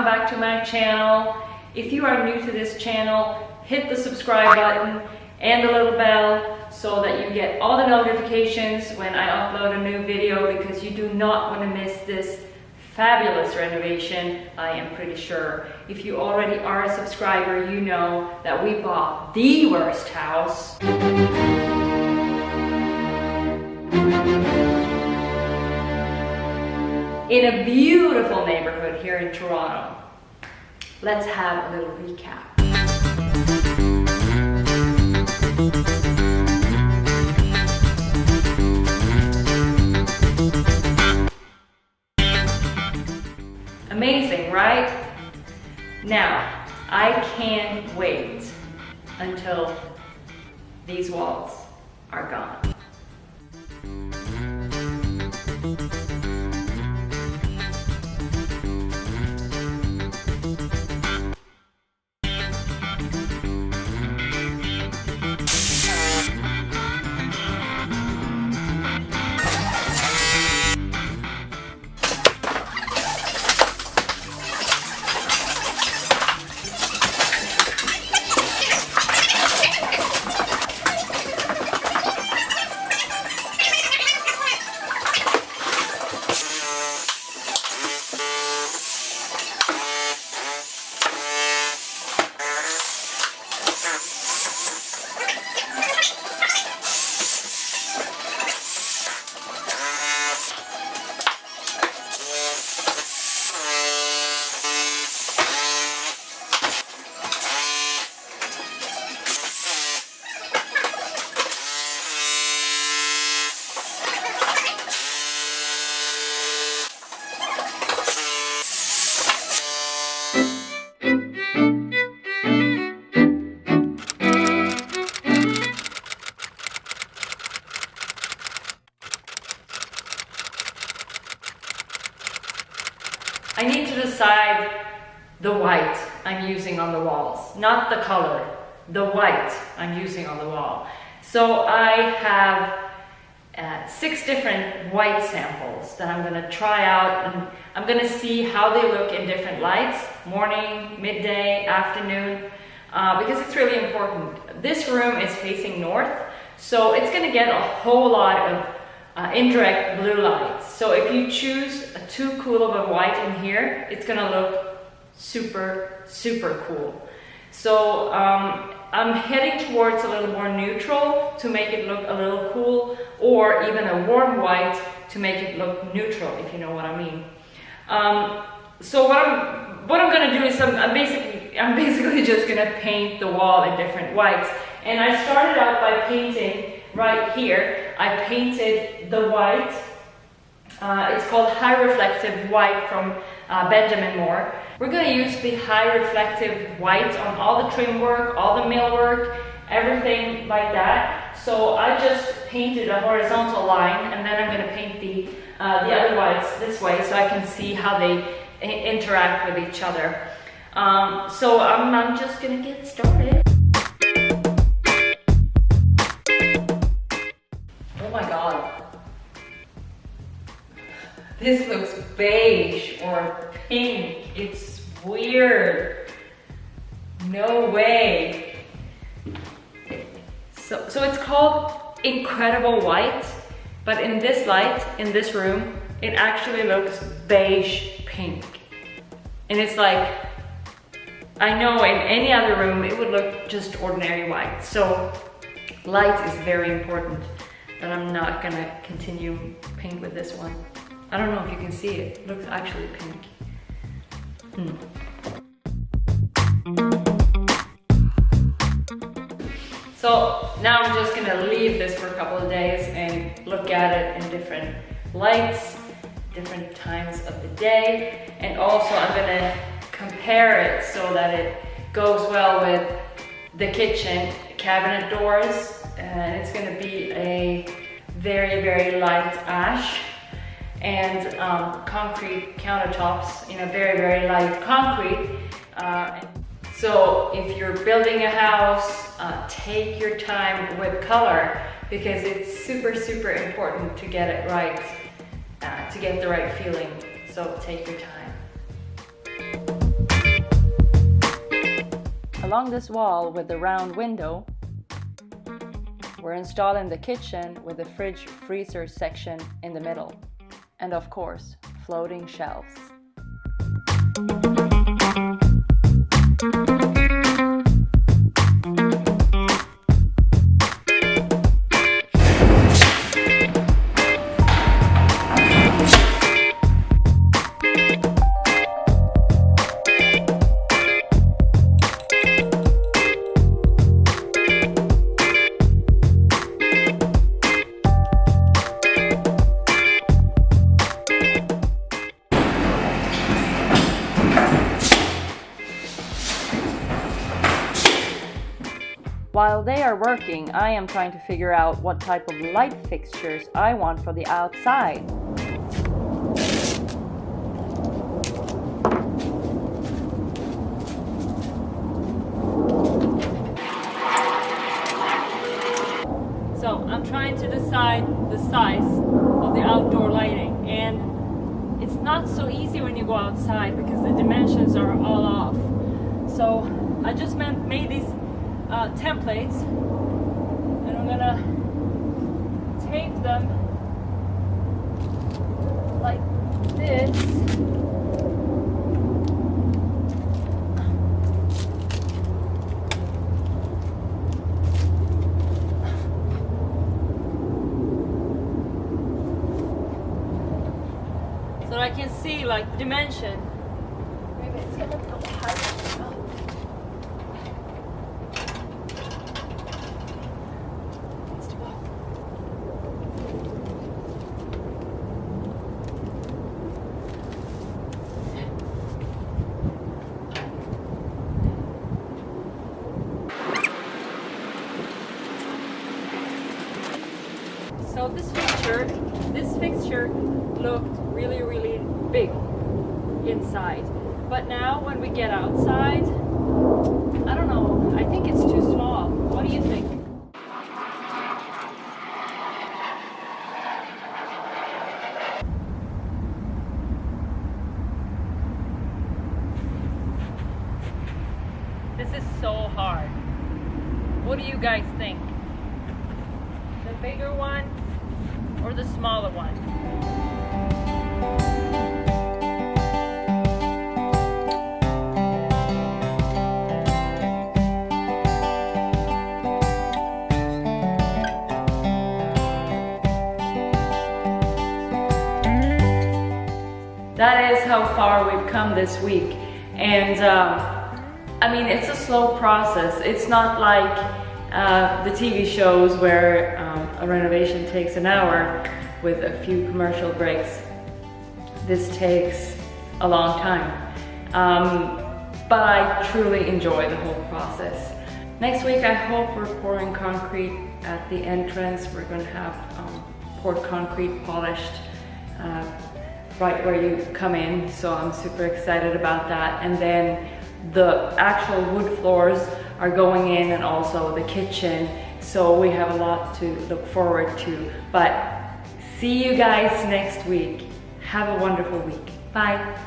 back to my channel. If you are new to this channel, hit the subscribe button and the little bell so that you get all the notifications when I upload a new video, because you do not want to miss this fabulous renovation, I am pretty sure. If you already are a subscriber, you know that we bought the worst house in a beautiful neighborhood here in Toronto. Let's have a little recap. Amazing, right? Now, I can't wait until these walls are gone. I need to decide the white I'm using on the walls, not the color, the white I'm using on the wall. So I have 6 different white samples that I'm gonna try out, and I'm gonna see how they look in different lights, morning, midday, afternoon, because it's really important. This room is facing north, so it's gonna get a whole lot of indirect blue light. So if you choose too cool of a white in here, it's gonna look super, super cool. So I'm heading towards a little more neutral to make it look a little cool, or even a warm white to make it look neutral, if you know what I mean. So what I'm gonna do is I'm basically just gonna paint the wall in different whites. And I started out by painting right here. I painted the white. It's called High Reflective White from Benjamin Moore. We're going to use the High Reflective White on all the trim work, all the mill work, everything like that. So I just painted a horizontal line, and then I'm going to paint the other whites this way so I can see how they interact with each other. So I'm just going to get started. Oh my god. This looks beige or pink. It's weird. No way. So it's called Incredible White, but in this light, in this room, it actually looks beige pink. And it's like, I know in any other room it would look just ordinary white. So light is very important, but I'm not gonna continue pink with this one. I don't know if you can see it. It looks actually pink. So now I'm just gonna leave this for a couple of days and look at it in different lights, different times of the day. And also I'm gonna compare it so that it goes well with the kitchen cabinet doors. And it's gonna be a very, very light ash, and concrete countertops in a very, very light concrete. So if you're building a house, take your time with color, because it's super, super important to get it right, to get the right feeling. So take your time. Along this wall with the round window, we're installing the kitchen with the fridge freezer section in the middle. And of course, floating shelves. While they are working, I am trying to figure out what type of light fixtures I want for the outside. So I'm trying to decide the size of the outdoor lighting, and it's not so easy when you go outside because the dimensions are all off. So I just made these templates, and I'm gonna tape them like this. So that I can see like the dimension. Maybe it's gonna go higher. So this fixture looked really, really big inside. But now when we get outside, I don't know, I think it's too small. What do you think? This is so hard. What do you guys think? The bigger one or the smaller one? That is how far we've come this week, and I mean, it's a slow process. It's not like the TV shows where a renovation takes an hour with a few commercial breaks. This takes a long time, but I truly enjoy the whole process. Next week I hope we're pouring concrete at the entrance. We're going to have poured concrete polished right where you come in, so I'm super excited about that. And then the actual wood floors are going in, and also the kitchen, so we have a lot to look forward to. But see you guys next week. Have a wonderful week. Bye.